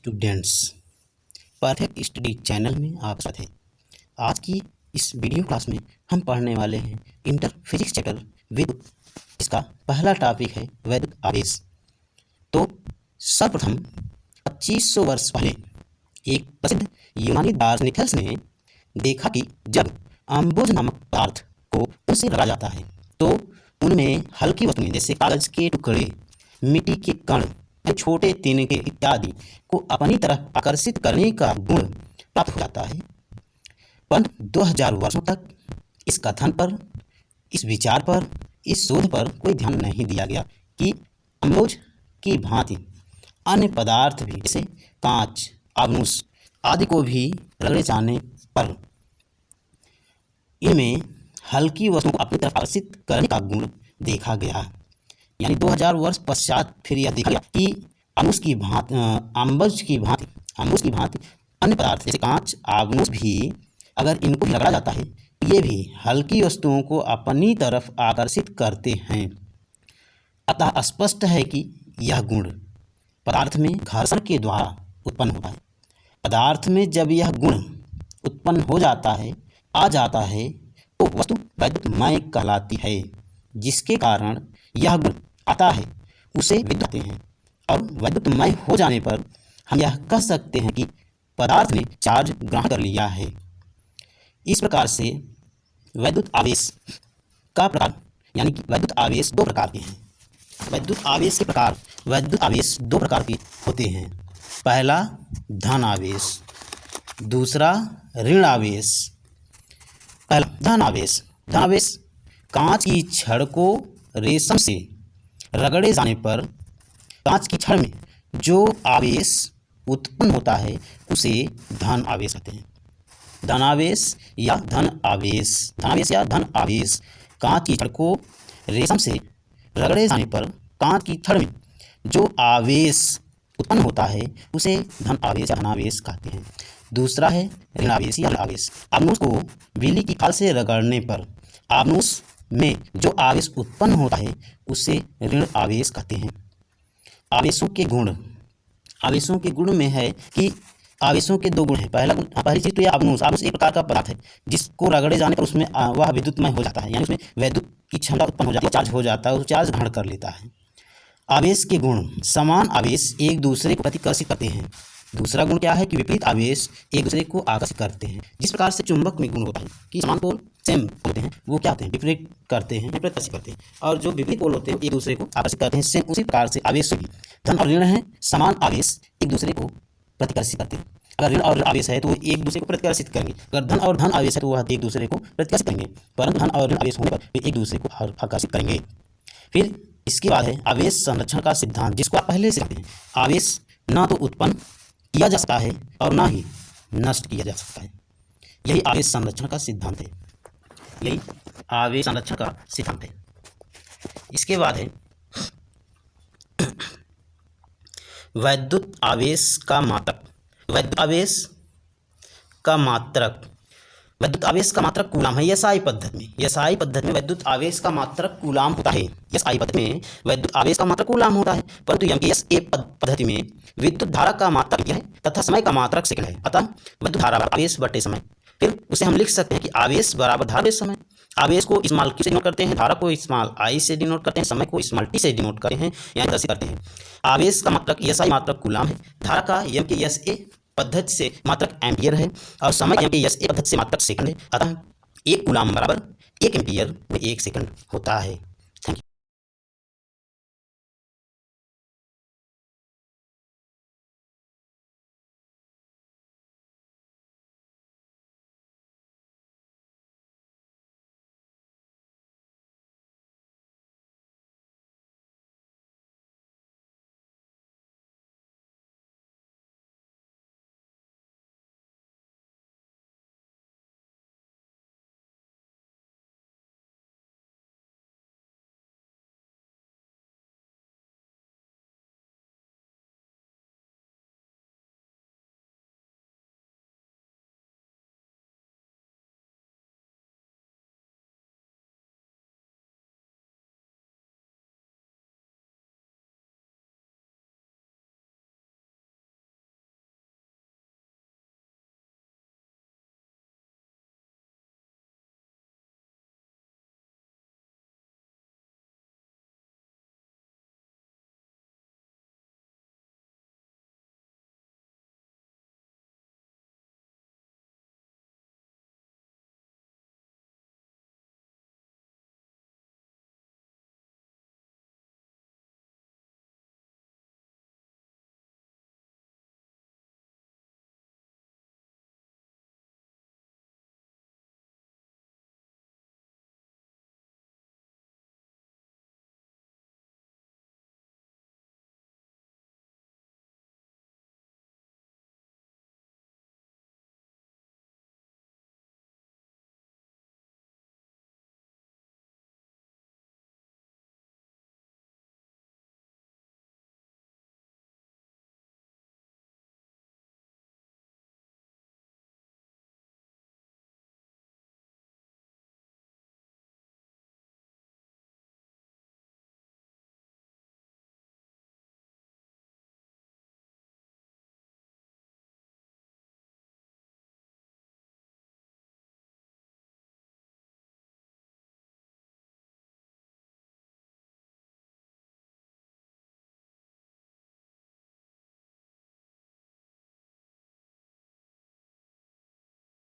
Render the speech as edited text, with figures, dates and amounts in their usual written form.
Students, perfect study channel में आपका स्वागत है। आज की इस वीडियो क्लास में हम पढ़ने वाले हैं इंटर फिजिक्स चैप्टर विद्युत। इसका पहला टॉपिक है वैद्युत आवेश। तो सर्वप्रथम 2500 वर्ष पहले एक प्रसिद्ध यूनानी दार्शनिक ने देखा कि जब अम्बुज नामक पदार्थ को उनसे रगड़ा जाता है तो उनमें हल्की वस्तुएं जैसे कागज के टुकड़े, मिट्टी के कण, छोटे तिनके इत्यादि को अपनी तरफ आकर्षित करने का गुण प्राप्त हो जाता है। परंतु 2000 वर्षों तक इस कथन पर, इस विचार पर, इस शोध पर कोई ध्यान नहीं दिया गया कि अम्बुज की भांति अन्य पदार्थ भी जैसे कांच, आग्नेय आदि को भी रगड़े जाने पर इनमें हल्की वस्तुओं को अपनी तरफ आकर्षित करने का गुण देखा गया। यानी 2000 वर्ष पश्चात फिर यह देखा गया कि अम्बुज की भांति अन्य पदार्थ जैसे कांच, आग्नेय भी अगर इनको भी रगड़ा जाता है ये भी हल्की वस्तुओं को अपनी तरफ आकर्षित करते हैं। अतः स्पष्ट है कि यह गुण पदार्थ में घर्षण के द्वारा उत्पन्न होता है। पदार्थ में जब यह गुण उत्पन्न हो जाता है, आ जाता है, तो वस्तु वैद्युतमय कहलाती है। जिसके कारण यह गुण आता है उसे विद्युत कहते हैं। और वैद्युतमय हो जाने पर हम यह कह सकते हैं कि पदार्थ ने चार्ज ग्रहण कर लिया है। इस प्रकार से वैद्युत आवेश का प्रकार, यानी कि वैद्युत आवेश दो प्रकार के हैं। वैद्युत आवेश दो प्रकार के होते हैं। पहला धन आवेश, दूसरा ऋण आवेश। पहला धन आवेश। धन आवेश कांच की छड़ को रेशम से रगड़े जाने पर कांच की छड़ में जो आवेश उत्पन्न होता है उसे धन आवेश कहते हैं। धन आवेश या धन आवेश कांच की छड़ को रेशम से रगड़े जाने पर कांच की छड़ में जो आवेश उत्पन्न होता है उसे धन आवेश या धन आवेश कहते हैं। दूसरा है ऋण आवेश या ऋण आवेश। आग्नेय को बिजली की खाल से रगड़ने पर आग्नेय में जो आवेश उत्पन्न होता है उसे ऋण आवेश कहते हैं। आवेशों के गुण में है कि आवेशों के दो गुण हैं। पहली चीज तो यह आग्नेय एक प्रकार का पदार्थ है जिसको रगड़े जाने पर उसमें वह विद्युतमय हो जाता है, यानी उसमें वैद्युत की क्षमता उत्पन्न हो जाती है, चार्ज हो जाता है, चार्ज ग्रहण कर लेता है। आवेश के गुण, समान आवेश एक दूसरे को प्रतिकर्षित करते हैं। दूसरा गुण क्या है कि विपरीत आवेश एक दूसरे को आकर्षित करते हैं। जिस प्रकार से चुंबक में गुण होता है कि समान पोल सेम होते हैं, वो क्या होते हैं, विपरीत आकर्षित करते हैं, और जो विपरीत पोल होते हैं एक दूसरे को आकर्षित करते हैं। सेम उसी प्रकार से आवेश भी धन और ऋण है, समान आवेश एक दूसरे को प्रतिकर्षित करते हैं। अगर ऋण और आवेश है तो वो एक दूसरे को प्रतिकर्षित करेंगे, अगर धन और धन आवेश है तो वह एक दूसरे को प्रतिकर्षित करेंगे, परंतु धन और ऋण आवेश होने पर वे एक दूसरे को आकर्षित करेंगे। फिर इसके बाद है आवेश संरक्षण का सिद्धांत, जिसको आप पहले से जानते हैं। आवेश न तो उत्पन्न किया जा सकता है और ना ही नष्ट किया जा सकता है। यही आवेश संरक्षण का सिद्धांत है। इसके बाद है वैद्युत आवेश का मात्रक। वैद्युत आवेश का मात्रक कूलाम है। एसआई पद्धति में वैद्युत आवेश का मात्रक कूलाम होता है। एसआई पद्धति में वैद्युत आवेश का मात्रक कूलाम होता है, परंतु एमकेएसए पद्धति में विद्युत धारा का मात्रक है तथा समय का मात्रक सेकंड है। अतः विद्युत धारा आवेश बटे समय, फिर उसे हम लिख सकते हैं कि आवेश बराबर धारा बटे समय। आवेश को स्मॉल q से डिनोट करते हैं, धारा को स्मॉल i से डिनोट करते हैं, समय को स्मॉल t से डिनोट करते हैं, यानी दर्शित करते हैं। आवेश का मात्रक एसआई मात्रक कूलाम है, धारा का एमकेएसए पद्धति से मात्रक एम्पियर है, और समय एमकेएसए पद्धति से मात्रक सेकंड है। अतः 1 कूलाम बराबर 1 एम्पियर में 1 सेकंड होता है।